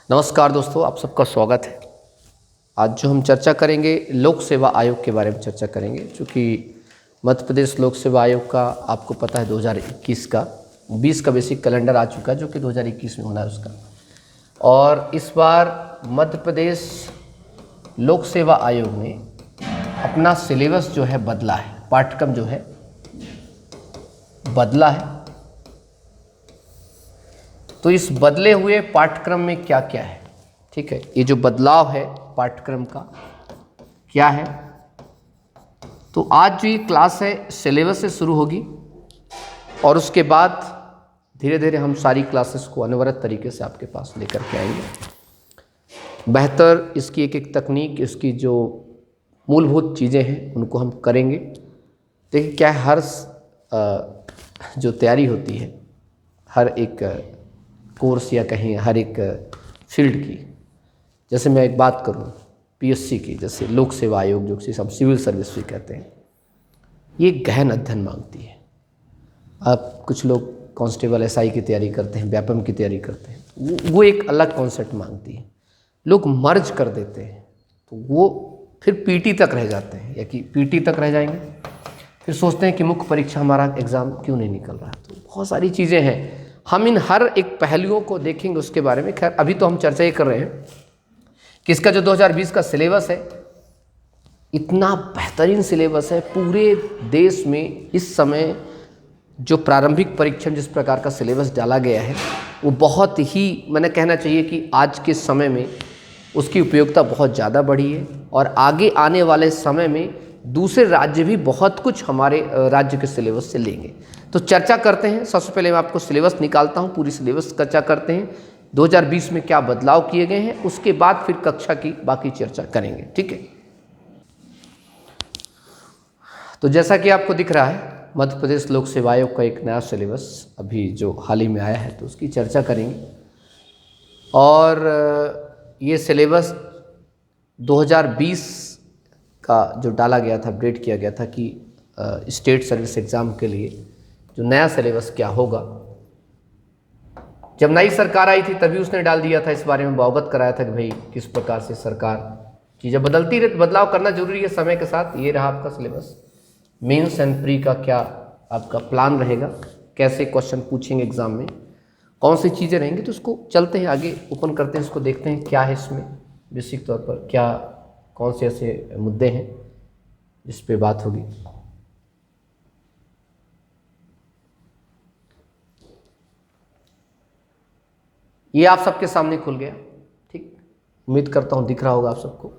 नमस्कार दोस्तों, आप सबका स्वागत है। आज जो हम चर्चा करेंगे लोक सेवा आयोग के बारे में चर्चा करेंगे। चूँकि मध्य प्रदेश लोक सेवा आयोग का आपको पता है 2021 का 20 का बेसिक कैलेंडर आ चुका है, जो कि 2021 में होना है उसका। और इस बार मध्य प्रदेश लोक सेवा आयोग ने अपना सिलेबस जो है बदला है, पाठ्यक्रम जो है बदला है। तो इस बदले हुए पाठ्यक्रम में क्या क्या है, ठीक है, ये जो बदलाव है पाठ्यक्रम का क्या है। तो आज जो ये क्लास है सिलेबस से शुरू होगी और उसके बाद धीरे धीरे हम सारी क्लासेस को अनवरत तरीके से आपके पास लेकर के आएंगे। बेहतर इसकी एक एक तकनीक, इसकी जो मूलभूत चीज़ें हैं उनको हम करेंगे। देखिए क्या है, हर जो तैयारी होती है, हर एक कोर्स या कहीं हर एक फील्ड की, जैसे मैं एक बात करूं पीएससी की, जैसे लोक सेवा आयोग जो हम सिविल सर्विस भी कहते हैं, ये गहन अध्ययन मांगती है। आप कुछ लोग कांस्टेबल एसआई की तैयारी करते हैं, व्यापम की तैयारी करते हैं, वो एक अलग कॉन्सेप्ट मांगती है। लोग मर्ज कर देते हैं तो वो फिर पीटी तक रह जाते हैं, या कि पीटी तक रह जाएंगे, फिर सोचते हैं कि मुख्य परीक्षा हमारा एग्ज़ाम क्यों नहीं निकल रहा। तो बहुत सारी चीज़ें हैं, हम इन हर एक पहलुओं को देखेंगे उसके बारे में। खैर अभी तो हम चर्चा ये कर रहे हैं कि इसका जो 2020 का सिलेबस है, इतना बेहतरीन सिलेबस है। पूरे देश में इस समय जो प्रारंभिक परीक्षण जिस प्रकार का सिलेबस डाला गया है, वो बहुत ही, मैंने कहना चाहिए कि आज के समय में उसकी उपयोगिता बहुत ज़्यादा बढ़ी है। और आगे आने वाले समय में दूसरे राज्य भी बहुत कुछ हमारे राज्य के सिलेबस से लेंगे। तो चर्चा करते हैं। सबसे पहले मैं आपको सिलेबस निकालता हूं, पूरी सिलेबस चर्चा करते हैं 2020 में क्या बदलाव किए गए हैं, उसके बाद फिर कक्षा की बाकी चर्चा करेंगे, ठीक है। तो जैसा कि आपको दिख रहा है, मध्य प्रदेश लोक सेवा आयोग का एक नया सिलेबस अभी जो हाल ही में आया है, तो उसकी चर्चा करेंगे। और ये सिलेबस 2020 का जो डाला गया था, अपडेट किया गया था कि स्टेट सर्विस एग्ज़ाम के लिए जो नया सिलेबस क्या होगा। जब नई सरकार आई थी तभी उसने डाल दिया था, इस बारे में अवगत कराया था कि भाई किस प्रकार से सरकार चीज़ें बदलती रहती, बदलाव करना जरूरी है समय के साथ। ये रहा आपका सिलेबस। मेंस एंड प्री का क्या आपका प्लान रहेगा, कैसे क्वेश्चन पूछेंगे एग्जाम में, कौन सी चीज़ें रहेंगी, तो उसको चलते हैं आगे, ओपन करते हैं, इसको देखते हैं क्या है इसमें बेसिक तौर पर, क्या कौन से ऐसे मुद्दे हैं जिस पे बात होगी। ये आप सबके सामने खुल गया, ठीक, उम्मीद करता हूँ दिख रहा होगा आप सबको।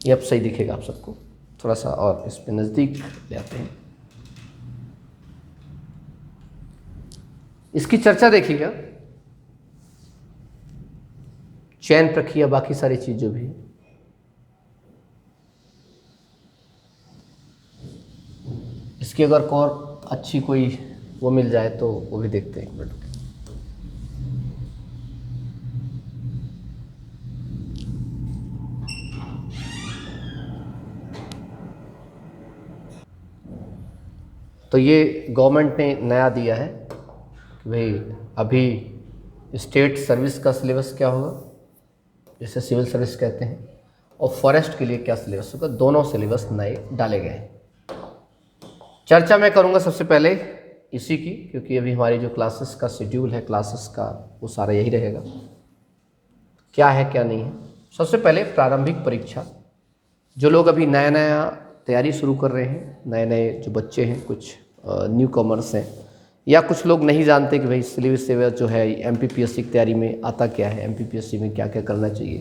ये अब सही दिखेगा आप सबको, थोड़ा सा और इस पे नज़दीक ले आते हैं। इसकी चर्चा देखिएगा, चयन प्रक्रिया, बाकी सारी चीज़ जो भी है। इसकी अगर और अच्छी कोई वो मिल जाए तो वो भी देखते हैं एक मिनट। तो ये गवर्नमेंट ने नया दिया है कि भाई अभी स्टेट सर्विस का सिलेबस क्या होगा, जिसे सिविल सर्विस कहते हैं, और फॉरेस्ट के लिए क्या सिलेबस होगा। दोनों सिलेबस नए डाले गए हैं। चर्चा मैं करूंगा सबसे पहले इसी की, क्योंकि अभी हमारी जो क्लासेस का शेड्यूल है, क्लासेस का, वो सारा यही रहेगा, क्या है क्या नहीं है। सबसे पहले प्रारंभिक परीक्षा, जो लोग अभी नया नया तैयारी शुरू कर रहे हैं, नए नए जो बच्चे हैं, कुछ न्यू कॉमर्स हैं, या कुछ लोग नहीं जानते कि भाई सिलेबस जो है एमपीपीएससी की तैयारी में आता क्या है, एमपीपीएससी में क्या क्या करना चाहिए,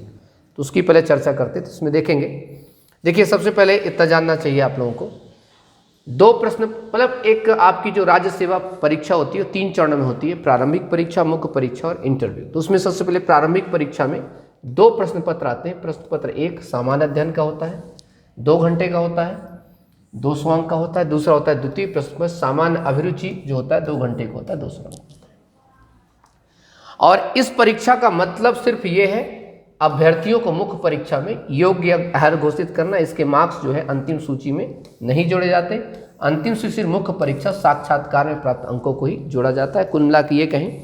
तो उसकी पहले चर्चा करते हैं। तो इसमें देखेंगे, देखिए सबसे पहले इतना जानना चाहिए आप लोगों को, दो प्रश्न, मतलब एक आपकी जो राज्य सेवा परीक्षा होती है 3 चरणों में होती है, प्रारंभिक परीक्षा, मुख्य परीक्षा और इंटरव्यू। तो उसमें सबसे पहले प्रारंभिक परीक्षा में 2 प्रश्न पत्र आते हैं। प्रश्न पत्र 1 सामान्य अध्ययन का होता है, 2 घंटे का होता है, 200 अंक का होता है। दूसरा होता है द्वितीय प्रश्न में सामान्य अभिरुचि, जो होता है 2 घंटे का होता है, 200 अंक होता है। और इस परीक्षा का मतलब सिर्फ ये है, अभ्यर्थियों को मुख्य परीक्षा में योग्य अर्ह घोषित करना। इसके मार्क्स जो है अंतिम सूची में नहीं जोड़े जाते। अंतिम शिशिर मुख्य परीक्षा साक्षात्कार में प्राप्त अंकों को ही जोड़ा जाता है। कुल मिला के ये कहें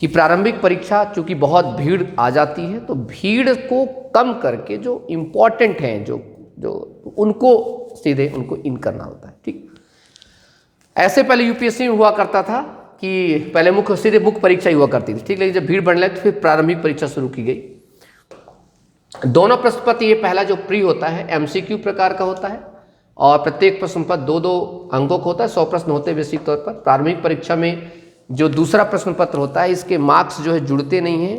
कि प्रारंभिक परीक्षा चूंकि बहुत भीड़ आ जाती है, तो भीड़ को कम करके जो इम्पोर्टेंट हैं, जो उनको सीधे उनको इन करना होता है। ठीक, ऐसे पहले यूपीएससी में हुआ करता था कि पहले सीधे मुख्य परीक्षा ही हुआ करती थी। ठीक, लेकिन जब भीड़ बढ़ने लगी तो फिर प्रारंभिक परीक्षा शुरू की गई। दोनों प्रश्न पत्र, ये पहला जो प्री होता है एमसीक्यू प्रकार का होता है और प्रत्येक प्रश्न पत्र 2-2 अंकों का होता है। 100 प्रश्न होते हैं बेसिक तौर पर। प्रारंभिक परीक्षा में जो दूसरा प्रश्न पत्र होता है, इसके मार्क्स जो है जुड़ते नहीं हैं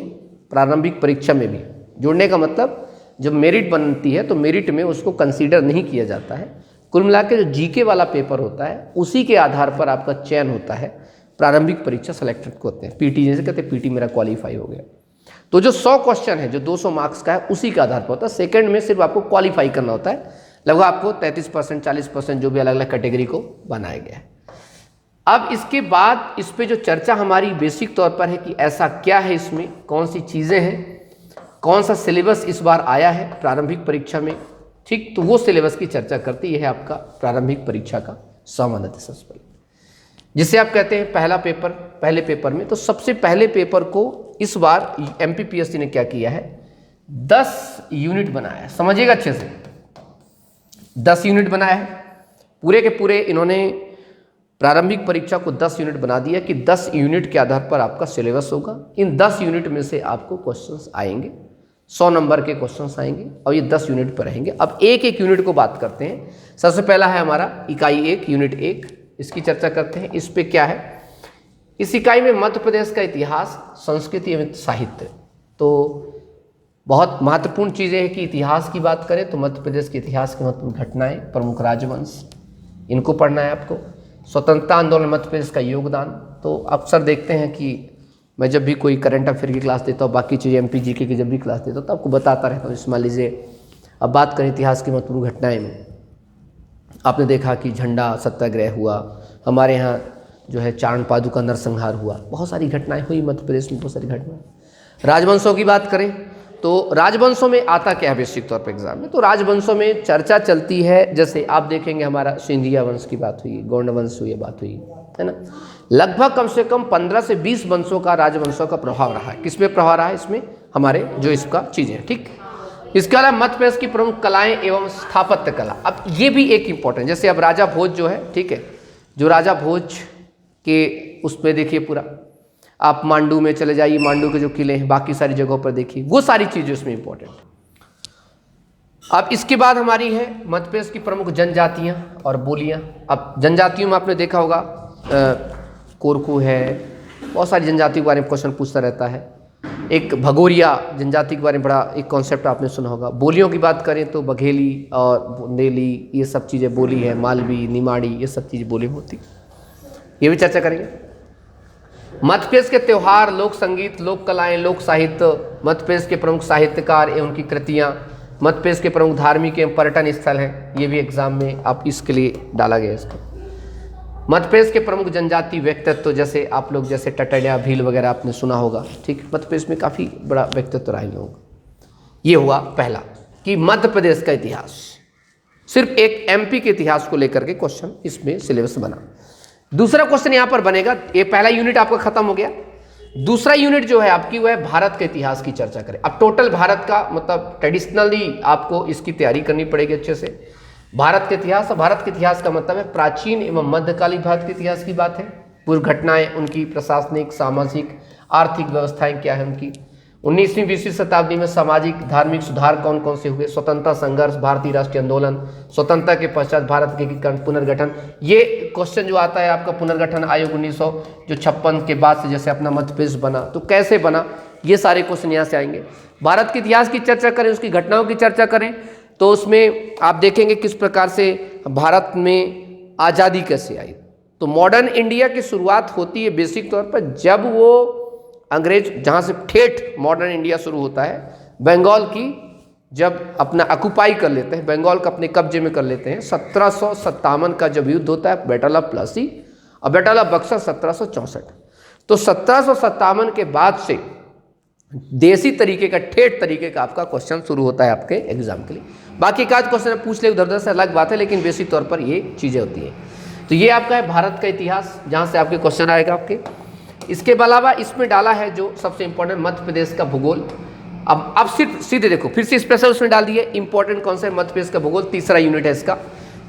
प्रारंभिक परीक्षा में भी। जुड़ने का मतलब जब मेरिट बनती है तो मेरिट में उसको कंसीडर नहीं किया जाता है। कुल मिला के जो जीके वाला पेपर होता है उसी के आधार पर आपका चयन होता है, प्रारंभिक परीक्षा सेलेक्टेड होते हैं। पीटी जैसे कहते हैं, पीटी मेरा क्वालिफाई हो गया। तो जो 100 क्वेश्चन है जो 200 मार्क्स का है उसी के आधार पर होता है। सेकंड में सिर्फ आपको क्वालिफाई करना होता है। लगभग आपको 33%, 40% जो भी अलग अलग कैटेगरी को बनाया गया है। अब इसके बाद इस पे जो चर्चा हमारी बेसिक तौर पर है कि ऐसा क्या है इसमें, कौन सी चीज़ें हैं, कौन सा सिलेबस इस बार आया है प्रारंभिक परीक्षा में। ठीक, तो वो सिलेबस की चर्चा करती है आपका प्रारंभिक परीक्षा का सामान्यतः सस्पेंड, जिसे आप कहते हैं पहला पेपर। पहले पेपर में तो सबसे पहले पेपर को इस बार एमपीपीएससी ने क्या किया है, 10 यूनिट बनाया है। समझिएगा अच्छे से, 10 यूनिट बनाया है। पूरे के पूरे इन्होंने प्रारंभिक परीक्षा को 10 यूनिट बना दिया कि 10 यूनिट के आधार पर आपका सिलेबस होगा। इन 10 यूनिट में से आपको क्वेश्चंस आएंगे, 100 नंबर के क्वेश्चंस आएंगे और ये 10 यूनिट पर रहेंगे। अब एक एक यूनिट को बात करते हैं। सबसे पहला है हमारा इकाई 1, यूनिट 1, इसकी चर्चा करते हैं। इस पे क्या है, इस इकाई में मध्य प्रदेश का इतिहास, संस्कृति एवं साहित्य। तो बहुत महत्वपूर्ण चीज़ें हैं कि इतिहास की बात करें तो मध्य प्रदेश के इतिहास की महत्वपूर्ण घटनाएं, प्रमुख राजवंश, इनको पढ़ना है आपको। स्वतंत्रता आंदोलन में मध्य प्रदेश का योगदान। तो अक्सर देखते हैं कि मैं जब भी कोई करंट अफेयर की क्लास देता हूँ, बाकी चीज़ें एमपी जीके की जब भी क्लास देता हूँ तो आपको बताता रहता हूँ। इस मान लीजिए अब बात करें इतिहास की महत्वपूर्ण घटनाएं में, आपने देखा कि झंडा सत्याग्रह हुआ, हमारे यहाँ जो है चारण पादुका नरसंहार हुआ, बहुत सारी घटनाएं हुई मध्य प्रदेश में, बहुत सारी घटनाएं। राजवंशों की बात करें तो राजवंशों में आता क्या है बेसिक तौर पर एग्जाम में, तो राजवंशों में चर्चा चलती है। जैसे आप देखेंगे हमारा सिंधिया वंश की बात हुई, गौंड वंश हुई, बात हुई है ना। लगभग कम से कम 15 से 20 वंशों का राजवंशों का प्रभाव रहा है। किसमें प्रभाव रहा है, इसमें हमारे जो इसका चीज़ें। ठीक, इसके अलावा मध्य प्रदेश की प्रमुख कलाएं एवं स्थापत्य कला। अब ये भी एक इम्पॉर्टेंट, जैसे अब राजा भोज जो है, ठीक है, जो राजा भोज के उसमें देखिए पूरा, आप मांडू में चले जाइए, मांडू के जो किले हैं, बाकी सारी जगहों पर देखिए, वो सारी चीज़ें उसमें इंपॉर्टेंट। अब इसके बाद हमारी है मध्य प्रदेश की प्रमुख जनजातियां और बोलियां। अब जनजातियों में आपने देखा होगा कोरकू है, बहुत सारी जनजातियों के बारे में क्वेश्चन पूछता रहता है। एक भगोरिया जनजाति के बारे में बड़ा एक कॉन्सेप्ट आपने सुना होगा। बोलियों की बात करें तो बघेली और बुंदेली, ये सब चीज़ें बोली है, मालवी, निमाड़ी, ये सब चीज़ें बोली होती, ये भी चर्चा करेंगे। मध्य प्रदेश के त्यौहार, लोक संगीत, लोक कलाएं, लोक साहित्य, मध्य प्रदेश के प्रमुख साहित्यकार एवं उनकी कृतियां, मध्य प्रदेश के प्रमुख धार्मिक एवं पर्यटन स्थल हैं, ये भी एग्जाम में आप इसके लिए डाला गया इसको। मध्य प्रदेश के प्रमुख जनजाति व्यक्तित्व, जैसे आप लोग जैसे टटरिया, भील वगैरह आपने सुना होगा। ठीक, मध्य प्रदेश में काफ़ी बड़ा व्यक्तित्व रहा इन लोगों का। ये हुआ पहला कि मध्य प्रदेश का इतिहास, सिर्फ एक एमपी के इतिहास को लेकर के क्वेश्चन इसमें सिलेबस बना। दूसरा क्वेश्चन यहाँ पर बनेगा, ये पहला यूनिट आपका खत्म हो गया। दूसरा यूनिट जो है आपकी वह भारत के इतिहास की चर्चा करें। अब टोटल भारत का मतलब ट्रेडिशनली आपको इसकी तैयारी करनी पड़ेगी अच्छे से। भारत के इतिहास, भारत के इतिहास का मतलब है प्राचीन एवं मध्यकालीन भारत के इतिहास की बात है। पूर्व घटनाएं, उनकी प्रशासनिक, सामाजिक, आर्थिक व्यवस्थाएं क्या है उनकी। 19वीं 20वीं शताब्दी में सामाजिक धार्मिक सुधार कौन कौन से हुए, स्वतंत्रता संघर्ष, भारतीय राष्ट्रीय आंदोलन, स्वतंत्रता के पश्चात भारत के एकीकरण, पुनर्गठन। ये क्वेश्चन जो आता है आपका पुनर्गठन आयोग 1956 के बाद से जैसे अपना मध्य प्रदेश बना, तो कैसे बना, ये सारे क्वेश्चन यहाँ से आएंगे। भारत के इतिहास की चर्चा करें, उसकी घटनाओं की चर्चा करें, तो उसमें आप देखेंगे किस प्रकार से भारत में आज़ादी कैसे आई। तो मॉडर्न इंडिया की शुरुआत होती है बेसिक तौर पर जब वो अंग्रेज, जहाँ से ठेठ मॉडर्न इंडिया शुरू होता है, बंगाल की जब अपना ऑक्युपाई कर लेते हैं, बंगाल को अपने कब्जे में कर लेते हैं। 1757 का जब युद्ध होता है, बैटल ऑफ प्लासी और बैटल ऑफ बक्सर 1764। तो 1757 के बाद से देसी तरीके का, ठेठ तरीके का आपका क्वेश्चन शुरू होता है आपके एग्जाम के लिए। बाकी एक आध क्वेश्चन पूछ ले उधर उधर से अलग बात है, लेकिन बेसिक तौर पर ये चीज़ें होती हैं। तो ये आपका है भारत का इतिहास, जहाँ से आपके क्वेश्चन आएगा आपके। इसके अलावा इसमें डाला है जो सबसे इंपॉर्टेंट मध्य प्रदेश का भूगोल। अब सिर्फ सीधे देखो, फिर से स्पेशल उसमें डाल दिए इंपॉर्टेंट कौन सा है, मध्य प्रदेश का भूगोल। तीसरा यूनिट है इसका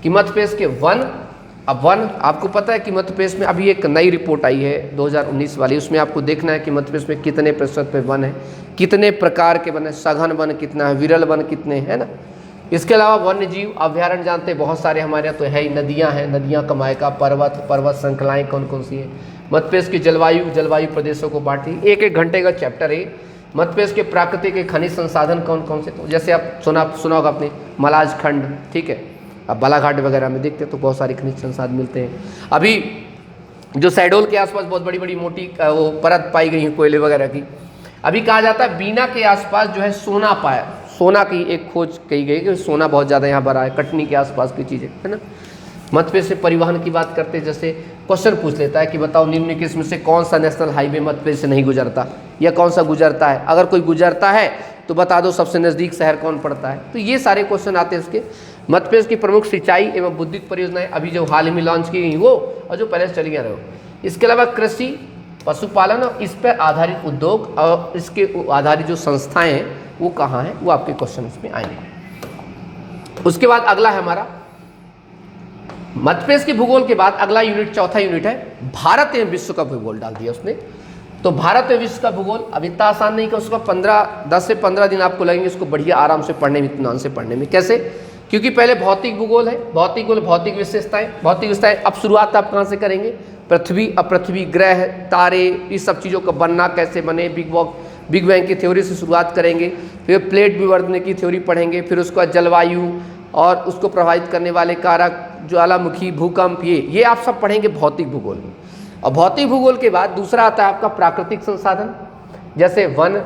कि मध्य प्रदेश के वन। अब वन आपको पता है कि मध्य प्रदेश में अभी एक नई रिपोर्ट आई है 2019 वाली, उसमें आपको देखना है कि मध्य प्रदेश में कितने प्रतिशत पे वन है, कितने प्रकार के वन है, सघन वन कितना है, विरल वन कितने हैं ना। इसके अलावा वन्य जीव अभ्यारण्य जानते हैं बहुत सारे हमारे यहाँ तो है ही, नदियाँ हैं, नदियाँ कमायका, पर्वत श्रृंखलाएँ कौन कौन सी है। मध्य प्रदेश की जलवायु प्रदेशों को बांटी, एक एक घंटे का चैप्टर है। मध्य प्रदेश के प्राकृतिक खनिज संसाधन कौन कौन से, तो जैसे आप सुना होगा आपने मलाज खंड, ठीक है, अब बालाघाट वगैरह में देखते हैं तो बहुत सारे खनिज संसाधन मिलते हैं। अभी जो शहडोल के आसपास बहुत बड़ी बड़ी मोटी वो परत पाई गई है कोयले वगैरह की। अभी कहा जाता है बीना के आसपास जो है सोना पाया, सोना की एक खोज की गई कि सोना बहुत ज़्यादा यहाँ भरा है, कटनी के आसपास की चीज़ें है ना। मध्य प्रदेश से परिवहन की बात करते हैं, जैसे क्वेश्चन पूछ लेता है कि बताओ निम्नलिखित में से कौन सा नेशनल हाईवे मध्य प्रदेश से नहीं गुजरता, या कौन सा गुजरता है, अगर कोई गुजरता है तो बता दो सबसे नज़दीक शहर कौन पड़ता है। तो ये सारे क्वेश्चन आते हैं इसके। मध्य प्रदेश की प्रमुख सिंचाई एवं विद्युत परियोजनाएं अभी जो हाल ही में लॉन्च की गई वो, और जो पहले से चली आ रहे हो। इसके अलावा कृषि, पशुपालन और इस पर आधारित उद्योग और इसके आधारित जो संस्थाएं हैं वो कहाँ हैं, वो आपके क्वेश्चन इसमें आएंगे। उसके बाद अगला है हमारा मध्य प्रदेश के भूगोल के बाद अगला यूनिट, चौथा यूनिट है भारत एवं विश्व का भूगोल डाल दिया उसने। तो भारत एवं विश्व का भूगोल अब इतना आसान नहीं कि उसका 10 से 15 दिन आपको लगेंगे इसको बढ़िया आराम से पढ़ने में, इत्मीनान से पढ़ने में। कैसे? क्योंकि पहले भौतिक भूगोल है, भौतिक विशेषताएं। अब शुरुआत आप कहाँ से करेंगे? पृथ्वी, अपृथ्वी, ग्रह, तारे, इस सब चीज़ों का बनना कैसे बने, बिग बैंग की थ्योरी से शुरुआत करेंगे। फिर प्लेट विवर्तन की थ्योरी पढ़ेंगे, फिर उसके बाद जलवायु और उसको प्रभावित करने वाले कारक, ज्वालामुखी, भूकंप, ये आप सब पढ़ेंगे भौतिक भूगोल में। और भौतिक भूगोल के बाद दूसरा आता है आपका प्राकृतिक संसाधन, जैसे वन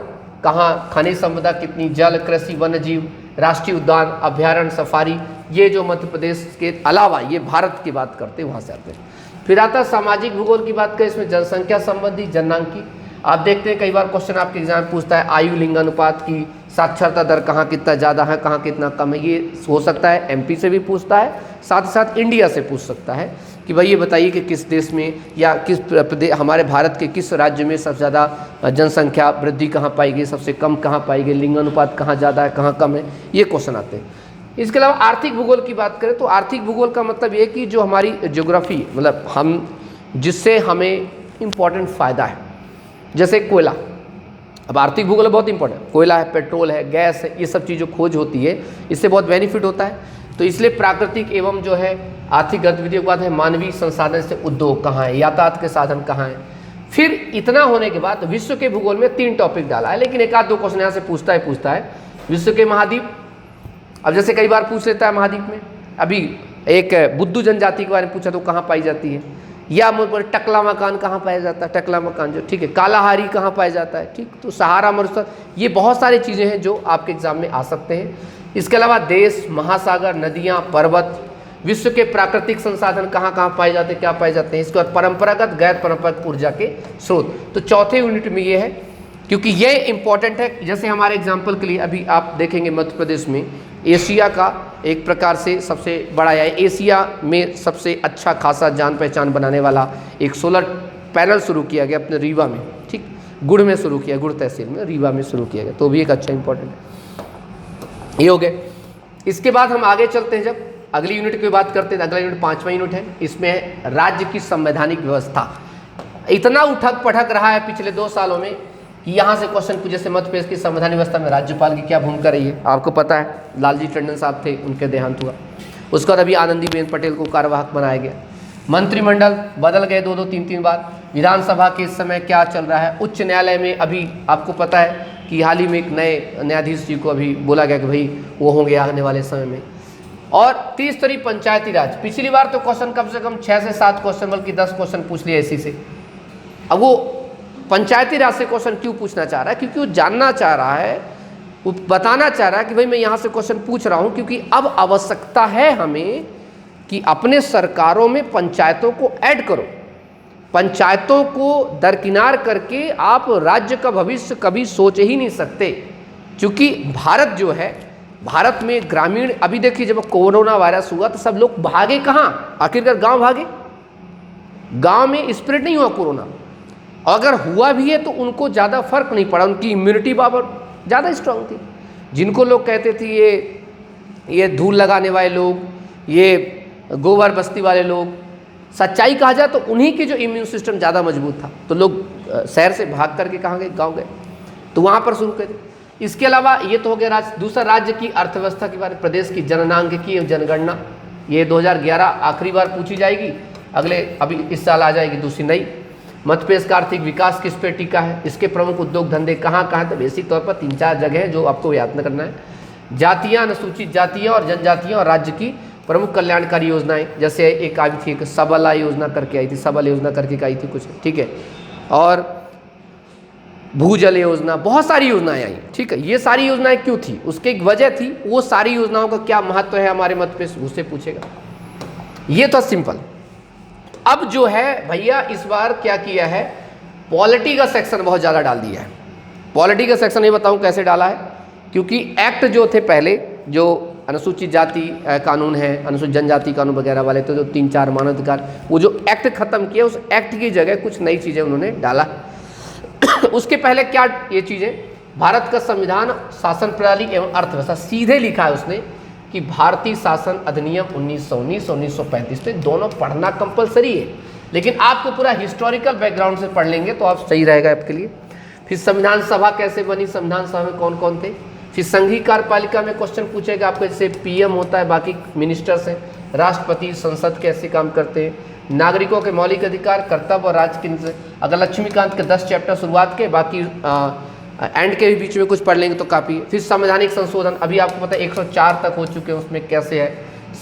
कहाँ, खनिज संपदा कितनी, जल, कृषि, वन्य जीव, राष्ट्रीय उद्यान, अभ्यारण्य, सफारी, ये जो मध्य प्रदेश के अलावा ये भारत की बात करते हैं वहाँ से आते हैं। फिर आता है सामाजिक भूगोल की बात करें, इसमें जनसंख्या संबंधी, जननांकी। आप देखते हैं कई बार क्वेश्चन आपके एग्जाम में पूछता है आयु लिंग अनुपात की, साक्षरता दर कहाँ कितना ज़्यादा है, कहाँ कितना कम है। ये हो सकता है एमपी से भी पूछता है, साथ ही साथ इंडिया से पूछ सकता है कि भाई ये बताइए कि किस देश में या किस प्रदेश, हमारे भारत के किस राज्य में सबसे ज़्यादा जनसंख्या वृद्धि कहाँ पाई गई, सबसे कम कहाँ पाई गई, लिंग अनुपात कहाँ ज़्यादा है, कहाँ कम है, ये क्वेश्चन आते हैं। इसके अलावा आर्थिक भूगोल की बात करें तो आर्थिक भूगोल का मतलब ये कि जो हमारी ज्योग्राफी, मतलब हम जिससे हमें इम्पॉर्टेंट फ़ायदा है, जैसे कोयला। अब आर्थिक भूगोल बहुत इंपॉर्टेंट, कोयला है, पेट्रोल है, गैस है, ये सब चीज़ों खोज होती है, इससे बहुत बेनिफिट होता है। तो इसलिए प्राकृतिक एवं जो है आर्थिक गतिविधियों के बाद है मानवीय संसाधन से उद्योग कहाँ है, यातायात के साधन कहाँ है। फिर इतना होने के बाद विश्व के भूगोल में 3 टॉपिक डाला है, लेकिन एक आध दो क्वेश्चन यहाँ से पूछता है। विश्व के महाद्वीप, अब जैसे कई बार पूछ लेता है महाद्वीप में, अभी एक बुद्धू जनजाति के बारे में पूछा तो कहाँ पाई जाती है, या मुझे टकला मकान कहाँ पाया जाता है, टकला मकान जो, ठीक है, कालाहारी कहाँ पाया जाता है, ठीक, तो सहारा मरुस्थल, ये बहुत सारी चीज़ें हैं जो आपके एग्जाम में आ सकते हैं। इसके अलावा देश, महासागर, नदियाँ, पर्वत, विश्व के प्राकृतिक संसाधन कहाँ कहाँ पाए जाते हैं, क्या पाए जाते हैं। इसके बाद परंपरागत, गैर परंपरागत ऊर्जा के स्रोत। तो चौथे यूनिट में ये है, क्योंकि ये इंपॉर्टेंट है। जैसे हमारे एग्जाम्पल के लिए अभी आप देखेंगे मध्य प्रदेश में एशिया का एक प्रकार से सबसे बड़ा है, एशिया में सबसे अच्छा खासा जान पहचान बनाने वाला एक सोलर पैनल शुरू किया गया अपने रीवा में, ठीक, गुड़ में शुरू किया, गुड़ तहसील में, रीवा में शुरू किया गया, तो भी एक अच्छा इंपॉर्टेंट है। ये हो गए। इसके बाद हम आगे चलते हैं, जब अगली यूनिट की बात करते हैं, अगला यूनिट 5वां यूनिट है, इसमें है राज्य की संवैधानिक व्यवस्था। इतना उठक पटक रहा है पिछले 2 सालों में कि यहाँ से क्वेश्चन पूछे, जैसे मध्य प्रदेश की संवैधानिक व्यवस्था में राज्यपाल की क्या भूमिका रही है। आपको पता है लालजी टंडन साहब थे, उनके देहांत हुआ, उसके बाद अभी आनंदीबेन पटेल को कार्यवाहक बनाया गया। मंत्रिमंडल बदल गए 2-2, 3-3 बार। विधानसभा के इस समय क्या चल रहा है, उच्च न्यायालय में अभी आपको पता है कि हाल ही में एक नए न्यायाधीश जी को अभी बोला गया कि भाई वो होंगे आने वाले समय में। और 30 स्तरीय पंचायती राज, पिछली बार तो क्वेश्चन कम से कम 6 से 7 क्वेश्चन बल्कि 10 क्वेश्चन पूछ लिए इसी से। अब वो पंचायती राज से क्वेश्चन क्यों पूछना चाह रहा है, क्योंकि वो जानना चाह रहा है, वो बताना चाह रहा है कि भाई मैं यहाँ से क्वेश्चन पूछ रहा हूँ क्योंकि अब आवश्यकता है हमें कि अपने सरकारों में पंचायतों को ऐड करो, पंचायतों को दरकिनार करके आप राज्य का भविष्य कभी सोच ही नहीं सकते। क्योंकि भारत जो है भारत में ग्रामीण, अभी देखिए जब कोरोना वायरस हुआ तो सब लोग भागे कहाँ, आखिरकार गांव भागे। गांव में स्प्रेड नहीं हुआ कोरोना, अगर हुआ भी है तो उनको ज़्यादा फर्क नहीं पड़ा, उनकी इम्यूनिटी पावर ज़्यादा स्ट्रांग थी। जिनको लोग कहते थे ये धूल लगाने वाले लोग, ये गोबर बस्ती वाले लोग, सच्चाई कहा जाए तो उन्हीं की जो इम्यून सिस्टम ज़्यादा मजबूत था, तो लोग शहर से भाग करके कहाँ गए, गाँव गए, तो वहाँ पर शुरू करें। इसके अलावा ये तो हो गया दूसरा राज्य की अर्थव्यवस्था के बारे में, प्रदेश की जननांक की जनगणना, ये 2011 आखिरी बार पूछी जाएगी, अभी इस साल आ जाएगी दूसरी नई। मध्य प्रदेश का आर्थिक विकास किस पे टिका है, इसके प्रमुख उद्योग धंधे कहाँ कहाँ, तो बेसिक तौर पर 3-4 जगह है जो आपको याद न करना है। जातियाँ, अनुसूचित जातियाँ और जनजातियाँ और राज्य की प्रमुख कल्याणकारी योजनाएं, जैसे एक आई थी, एक सबला योजना करके आई थी, सबल योजना करके आई थी कुछ, ठीक है, और भूजल योजना, बहुत सारी योजनाएं आई, ठीक है। ये सारी योजनाएं क्यों थी, उसकी एक वजह थी, वो सारी योजनाओं का क्या महत्व है हमारे मध्य प्रदेश, उससे पूछेगा। ये तो सिंपल। अब जो है भैया इस बार क्या किया है, पॉलिटी का सेक्शन बहुत ज़्यादा डाल दिया है। पॉलिटी का सेक्शन ये बताऊं कैसे डाला है, क्योंकि एक्ट जो थे पहले, जो अनुसूचित जाति कानून है, अनुसूचित जनजाति कानून वगैरह वाले, तो जो 3-4 मानवाधिकार, वो जो एक्ट खत्म किया, उस एक्ट की जगह कुछ नई चीज़ें उन्होंने डाला। उसके पहले क्या ये चीज़ें, भारत का संविधान, शासन प्रणाली एवं अर्थव्यवस्था, सीधे लिखा है उसने कि भारतीय शासन अधिनियम 1919, 1935 में दोनों पढ़ना कंपलसरी है, लेकिन आपको पूरा हिस्टोरिकल बैकग्राउंड से पढ़ लेंगे तो आप सही रहेगा आपके लिए। फिर संविधान सभा कैसे बनी, संविधान सभा में कौन कौन थे, फिर संघीय कार्यपालिका में क्वेश्चन पूछेगा आपको, जैसे पीएम होता है, बाकी मिनिस्टर्स हैं, राष्ट्रपति, संसद कैसे काम करते हैं, नागरिकों के मौलिक अधिकार, कर्तव्य और राज के, अगर लक्ष्मीकांत के 10 चैप्टर शुरुआत के, बाकी एंड के भी बीच में कुछ पढ़ लेंगे तो काफ़ी है। फिर संवैधानिक संशोधन, अभी आपको पता है 104 तक हो चुके हैं, उसमें कैसे है।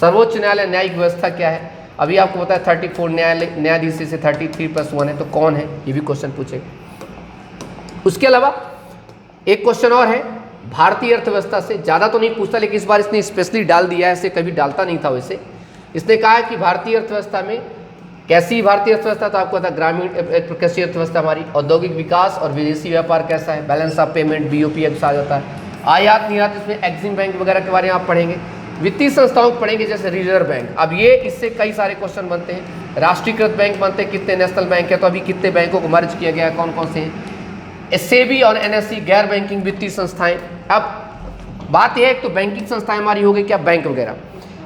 सर्वोच्च न्यायालय न्यायिक व्यवस्था क्या है, अभी आपको पता है 34 न्यायाधीश से 33+1 है, तो कौन है, ये भी क्वेश्चन पूछेगा। उसके अलावा एक क्वेश्चन और है, भारतीय अर्थव्यवस्था से, ज़्यादा तो नहीं पूछता, लेकिन इस बार इसने स्पेशली डाल दिया है, ऐसे कभी डालता नहीं था वैसे। इसने कहा है कि भारतीय अर्थव्यवस्था में कैसी भारतीय अर्थव्यवस्था, तो आपको पता है ग्रामीण कृषि अर्थव्यवस्था हमारी, औद्योगिक विकास और विदेशी व्यापार कैसा है, बैलेंस ऑफ पेमेंट, बीओपी आ जाता है, आयात निर्यात, इसमें एक्सिम बैंक वगैरह के बारे में आप पढ़ेंगे। वित्तीय संस्थाओं को पढ़ेंगे, जैसे रिजर्व बैंक, अब ये इससे कई सारे क्वेश्चन बनते हैं। राष्ट्रीयकृत बैंक बनते हैं, कितने नेशनल बैंक है, तो अभी कितने बैंकों को मर्ज किया गया है, कौन कौन से हैं। सेबी और एनएससी गैर बैंकिंग वित्तीय संस्थाएं। अब बात यह है, एक तो बैंकिंग संस्थाएं हमारी हो गई क्या, बैंक वगैरह।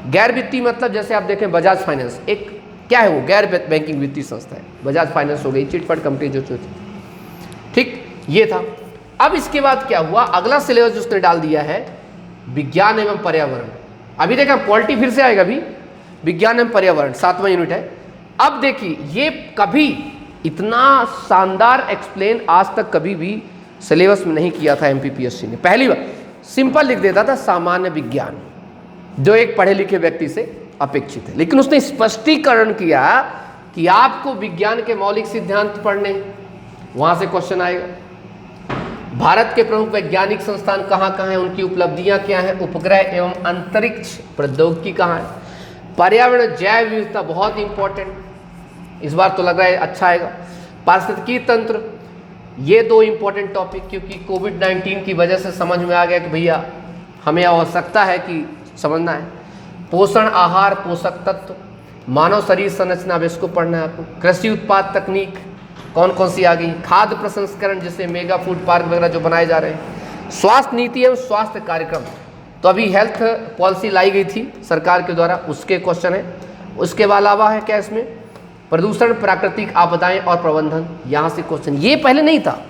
गैर वित्तीय मतलब जैसे आप देखें बजाज फाइनेंस, एक क्या है वो, गैर बैंकिंग वित्तीय संस्था है, बजाज फाइनेंस हो गई, चिटफंड कंपनी जो थी, ठीक, ये था। अब इसके बाद क्या हुआ, अगला सिलेबस उसने डाल दिया है विज्ञान एवं पर्यावरण। अभी देखा पॉलिटी फिर से आएगा, अभी विज्ञान एवं पर्यावरण 7वां यूनिट है। अब देखिए ये कभी इतना शानदार एक्सप्लेन आज तक कभी भी सिलेबस में नहीं किया था एमपीपीएससी ने। पहली बार सिंपल लिख देता था सामान्य विज्ञान, जो एक पढ़े लिखे व्यक्ति से अपेक्षित है, लेकिन उसने स्पष्टीकरण किया कि आपको विज्ञान के मौलिक सिद्धांत पढ़ने, वहां से क्वेश्चन आएगा। भारत के प्रमुख वैज्ञानिक संस्थान कहाँ कहाँ हैं, उनकी उपलब्धियां क्या हैं, उपग्रह एवं अंतरिक्ष प्रौद्योगिकी कहाँ है, पर्यावरण जैव विविधता बहुत इंपॉर्टेंट, इस बार तो लग रहा है अच्छा आएगा। पारिस्थितिकी तंत्र, ये 2 इंपॉर्टेंट टॉपिक, क्योंकि कोविड-19 की वजह से समझ में आ गया कि भैया हमें आवश्यकता है कि समझना है। पोषण आहार पोषक तत्व, मानव शरीर संरचना, अब इसको पढ़ना है आपको। कृषि उत्पाद तकनीक कौन कौन सी आ गई, खाद्य प्रसंस्करण जैसे मेगा फूड पार्क वगैरह जो बनाए जा रहे हैं, स्वास्थ्य नीति एवं स्वास्थ्य कार्यक्रम, तो अभी हेल्थ पॉलिसी लाई गई थी सरकार के द्वारा, उसके क्वेश्चन है। उसके अलावा है क्या इसमें, प्रदूषण, प्राकृतिक आपदाएं और प्रबंधन, यहाँ से क्वेश्चन, ये पहले नहीं था,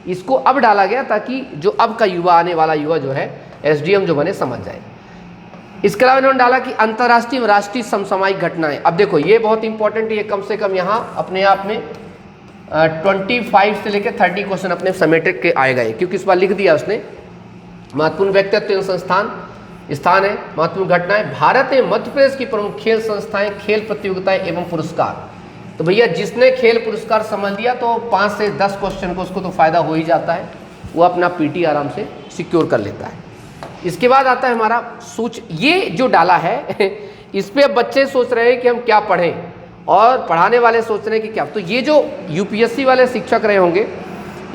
इसको अब डाला गया ताकि जो अब का युवा, आने वाला युवा जो है एसडीएम जो बने समझ जाए। इसके अलावा इन्होंने डाला कि अंतर्राष्ट्रीय व राष्ट्रीय समसामयिक घटनाएं। अब देखो ये बहुत इंपॉर्टेंट है, ये कम से कम यहाँ अपने आप में 25 से लेकर 30 क्वेश्चन अपने समेटिक के आए गए, क्योंकि इस बार लिख दिया उसने। महत्वपूर्ण व्यक्तित्व एवं स्थान है, महत्वपूर्ण घटनाएं, भारत एवं मध्य प्रदेश की प्रमुख खेल संस्थाएं, खेल प्रतियोगिताएं एवं पुरस्कार। तो भैया जिसने खेल पुरस्कार समझ लिया तो 5 से 10 क्वेश्चन को उसको तो फायदा हो ही जाता है, वो अपना पीटी आराम से सिक्योर कर लेता है। इसके बाद आता है हमारा ये जो डाला है इस पे अब बच्चे सोच रहे हैं कि हम क्या पढ़ें, और पढ़ाने वाले सोच रहे हैं कि क्या। तो ये जो यूपीएससी वाले शिक्षक रहे होंगे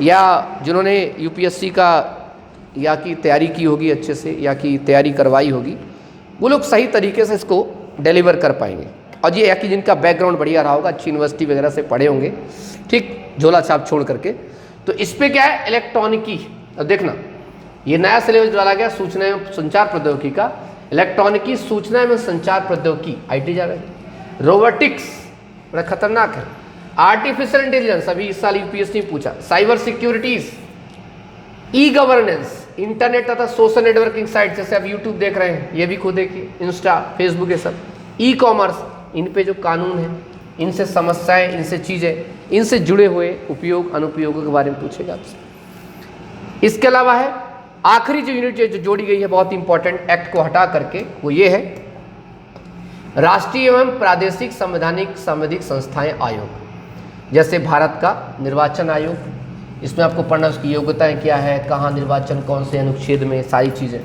या जिन्होंने यूपीएससी का या कि तैयारी की होगी अच्छे से, या कि तैयारी करवाई होगी, वो लोग सही तरीके से इसको डिलीवर कर पाएंगे। और ये या कि जिनका बैकग्राउंड बढ़िया रहा होगा, अच्छी यूनिवर्सिटी वगैरह से पढ़े होंगे, ठीक, झोला छाप छोड़ करके। तो इस पे क्या है, इलेक्ट्रॉनिकी। अब देखना, ये नया सिलेबस डाला गया सूचना एवं संचार प्रौद्योगिकी का, इलेक्ट्रॉनिकी सूचना एवं संचार प्रौद्योगिकी, IT जा रहा है। रोबोटिक्स बड़ा खतरनाक है। आर्टिफिशियल इंटेलिजेंस, अभी इस साल UPSC ने पूछा। साइबर सिक्योरिटीज, ई-गवर्नेंस, इंटरनेट तथा सोशल नेटवर्किंग साइट, जैसे आप यूट्यूब देख रहे हैं, ये भी खुद देखिए, इंस्टा, फेसबुक, ये सब। ई-कॉमर्स, इन पे जो कानून है, इनसे समस्याएं, इनसे चीज़ें, इनसे जुड़े हुए उपयोग अनुपयोगों के बारे में पूछेगा आपसे। इसके अलावा है आखिरी जो यूनिट जो जोड़ी गई है बहुत इंपॉर्टेंट, एक्ट को हटा करके, वो ये है राष्ट्रीय एवं प्रादेशिक संवैधानिक संवैधिक संस्थाएं आयोग। जैसे भारत का निर्वाचन आयोग, इसमें आपको पढ़ना उसकी योग्यताएं क्या है, कहाँ निर्वाचन, कौन से अनुच्छेद में, सारी चीज़ें।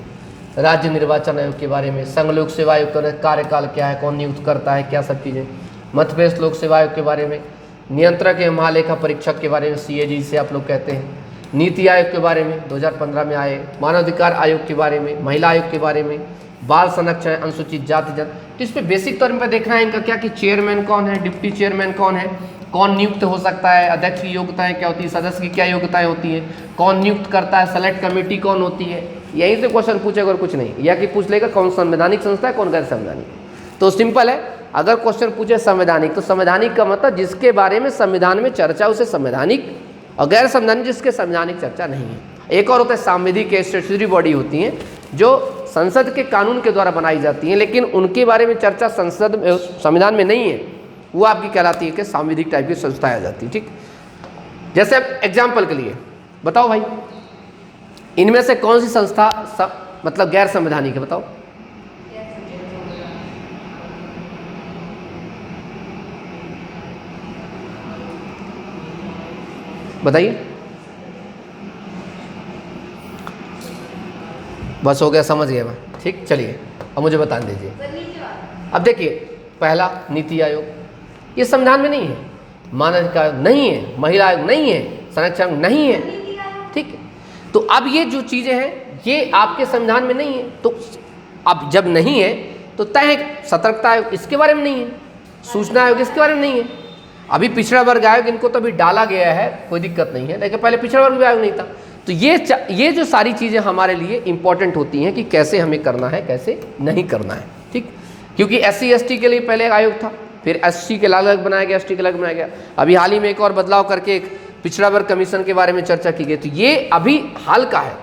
राज्य निर्वाचन आयोग के बारे में, संघ लोक सेवा आयोग का कार्यकाल क्या है, कौन नियुक्त करता है, क्या सब चीज़ें। मध्य प्रदेश लोक सेवा आयोग के बारे में, नियंत्रक एवं महालेखा परीक्षक के बारे में, CAG से आप लोग कहते हैं। नीति आयोग के बारे में 2015 में आए, मानवाधिकार आयोग के बारे में, महिला आयोग के बारे में, बाल संरक्षण, अनुसूचित जाति जन। तो इस पर बेसिक तौर पर देखना है इनका क्या, कि चेयरमैन कौन है, डिप्टी चेयरमैन कौन है, कौन नियुक्त हो सकता है, अध्यक्ष की योग्यताएं क्या होती है, सदस्य की क्या योग्यताएं होती है, कौन नियुक्त करता है, सेलेक्ट कमेटी कौन होती है। यहीं से क्वेश्चन पूछेगा और कुछ नहीं, या कि पूछ लेगा कौन संवैधानिक संस्था है, कौन गैर संवैधानिक। तो सिंपल है, अगर क्वेश्चन पूछे संवैधानिक, तो संवैधानिक का मतलब जिसके बारे में संविधान में चर्चा, उसे संवैधानिक, और गैर संवैधानिक जिसके संवैधानिक चर्चा नहीं है। एक और होता है सांविधिक, स्टैट्यूटरी बॉडी होती हैं जो संसद के कानून के द्वारा बनाई जाती हैं, लेकिन उनके बारे में चर्चा संसद संविधान में नहीं है, वो आपकी कहलाती है कि सांविधिक टाइप की संस्था आ जाती है। ठीक, जैसे अब एग्जाम्पल के लिए बताओ भाई, इनमें से कौन सी संस्था मतलब गैर संवैधानिक है, बताओ। बताइए, बस हो गया, समझ गया मैं। ठीक, चलिए अब मुझे बता दीजिए। अब देखिए, पहला नीति आयोग, ये संविधान में नहीं है, मानवाधिकार नहीं है, महिला आयोग नहीं है, संरक्षण नहीं है। ठीक, तो अब ये जो चीज़ें हैं ये आपके संविधान में नहीं है, तो अब जब नहीं है तो तय है। सतर्कता आयोग इसके बारे में नहीं है, सूचना आयोग इसके बारे में नहीं है। अभी पिछड़ा वर्ग आयोग, इनको तो अभी डाला गया है, कोई दिक्कत नहीं है, लेकिन पहले पिछड़ा वर्ग आयोग नहीं था। तो ये जो सारी चीज़ें हमारे लिए इंपॉर्टेंट होती हैं कि कैसे हमें करना है, कैसे नहीं करना है। ठीक, क्योंकि SC ST के लिए पहले एक आयोग था, फिर SC के अलग बनाया गया, ST के अलग बनाया गया, अभी हाल ही में एक और बदलाव करके एक पिछड़ा वर्ग कमीशन के बारे में चर्चा की गई। तो ये अभी हाल का है।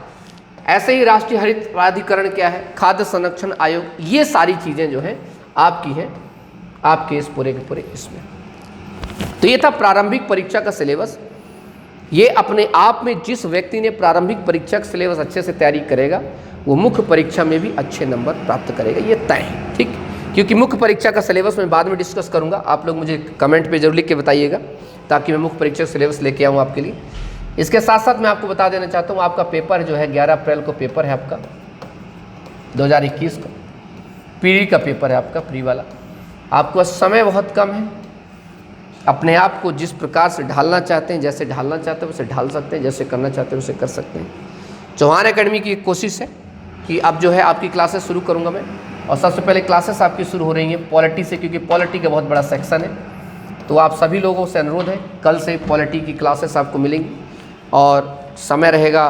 ऐसे ही राष्ट्रीय हरित प्राधिकरण क्या है, खाद्य संरक्षण आयोग, ये सारी चीज़ें जो हैं आपकी हैं आपके इस पूरे के पूरे इसमें। तो ये था प्रारंभिक परीक्षा का सिलेबस। ये अपने आप में जिस व्यक्ति ने प्रारंभिक परीक्षा का सिलेबस अच्छे से तैयारी करेगा, वो मुख्य परीक्षा में भी अच्छे नंबर प्राप्त करेगा, ये तय है। ठीक, क्योंकि मुख्य परीक्षा का सिलेबस मैं बाद में डिस्कस करूंगा, आप लोग मुझे कमेंट पे जरूर लिख के बताइएगा, ताकि मैं मुख्य परीक्षा सिलेबस लेके आऊँ आपके लिए। इसके साथ साथ मैं आपको बता देना चाहता हूँ, आपका पेपर जो है 11 अप्रैल को पेपर है आपका 2021 का, प्री का पेपर है आपका, प्री वाला। आपको समय बहुत कम है, अपने आप को जिस प्रकार से ढालना चाहते हैं, जैसे ढालना चाहते हैं वैसे ढाल सकते हैं, जैसे करना चाहते हैं वैसे कर सकते हैं। चौहान एकेडमी की एक कोशिश है कि अब जो है आपकी क्लासेस शुरू करूंगा मैं, और सबसे पहले क्लासेस आपकी शुरू हो रही हैं पॉलिटी से, क्योंकि पॉलिटी का बहुत बड़ा सेक्शन है। तो आप सभी लोगों से अनुरोध है, कल से पॉलिटी की क्लासेस आपको मिलेंगी, और समय रहेगा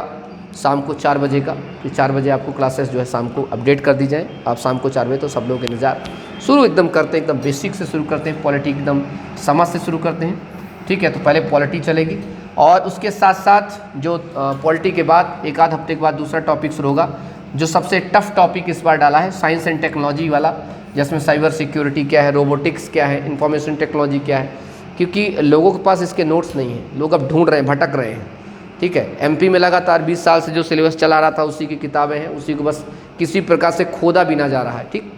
शाम को 4 बजे का, कि 4 बजे आपको क्लासेस जो है शाम को अपडेट कर दी जाए। आप शाम को 4 बजे तो सब लोग इंतजार शुरू एकदम करते हैं, एकदम बेसिक से शुरू करते हैं, पॉलिटी एकदम समझ से शुरू करते हैं। ठीक है, तो पहले पॉलिटी चलेगी, और उसके साथ साथ जो पॉलिटी के बाद एक आध हफ्ते के बाद दूसरा टॉपिक शुरू होगा, जो सबसे टफ टॉपिक इस बार डाला है, साइंस एंड टेक्नोलॉजी वाला, जिसमें साइबर सिक्योरिटी क्या है, रोबोटिक्स क्या है, इंफॉर्मेशन टेक्नोलॉजी क्या है। क्योंकि लोगों के पास इसके नोट्स नहीं हैं, लोग अब ढूंढ रहे हैं, भटक रहे हैं। ठीक है, MP में लगातार 20 साल से जो सिलेबस चला रहा था उसी की किताबें हैं, उसी को बस किसी प्रकार से खोदा भी ना जा रहा है। ठीक,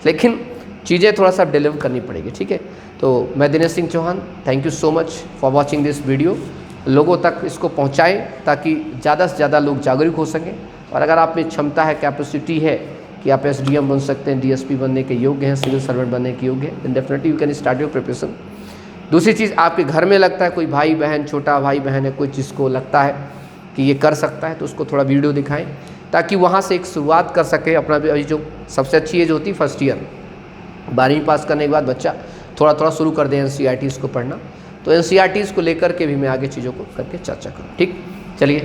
लेकिन चीज़ें थोड़ा सा डिलीवर करनी पड़ेगी। ठीक है, तो मैं Dinesh Singh Chauhan, thank you so much for watching this video. लोगों तक इसको पहुंचाएं ताकि ज़्यादा से ज़्यादा लोग जागरूक हो सकें, और अगर आप में क्षमता है, कैपेसिटी है कि आप SDM बन सकते हैं, DSP बनने के योग्य हैं, सिविल सर्वेंट बनने के योग्य हैं, then definitely you can start your preparation. दूसरी चीज़, आपके घर में लगता है कोई भाई बहन, छोटा भाई बहन है, कोई जिसको लगता है कि ये कर सकता है, तो उसको थोड़ा वीडियो दिखाएं ताकि वहाँ से एक शुरुआत कर सके अपना। अभी जो सबसे अच्छी एज होती है फर्स्ट ईयर, 12वीं पास करने के बाद बच्चा थोड़ा थोड़ा शुरू कर दे NCERTs को पढ़ना। तो NCERTs को लेकर के भी मैं आगे चीज़ों को करके चर्चा करूँ। ठीक, चलिए,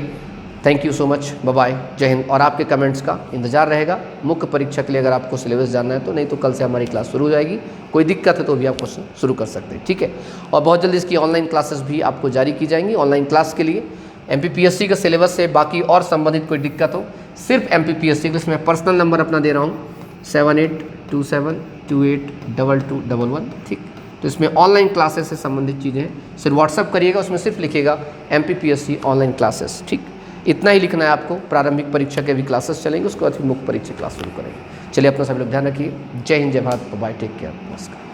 thank you so much, bye bye, जय हिंद। और आपके कमेंट्स का इंतजार रहेगा मुख्य परीक्षा के लिए। अगर आपको सिलेबस जानना है तो, नहीं तो कल से हमारी क्लास शुरू हो जाएगी। कोई दिक्कत है तो भी आप क्वेश्चन शुरू कर सकते हैं, ठीक है। और बहुत जल्दी इसकी ऑनलाइन क्लासेस भी आपको जारी की जाएंगी। ऑनलाइन क्लास के लिए MPPSC का सिलेबस से बाकी और संबंधित कोई दिक्कत हो, सिर्फ MPPSC के लिए मैं पर्सनल नंबर अपना दे रहा हूँ 7827282211, ठीक। तो इसमें ऑनलाइन क्लासेस से संबंधित चीज़ें हैं, सिर्फ व्हाट्सअप करिएगा, उसमें सिर्फ लिखिएगा MPPSC ऑनलाइन क्लासेस, ठीक। इतना ही लिखना है आपको। प्रारंभिक परीक्षा के भी क्लासेस चलेंगे, उसके बाद फिर मुख्य परीक्षा क्लास शुरू करेंगे। चलिए, अपना सभी लोग ध्यान रखिए। जय हिंद, जय भारत, बाय, टेक केयर, नमस्कार।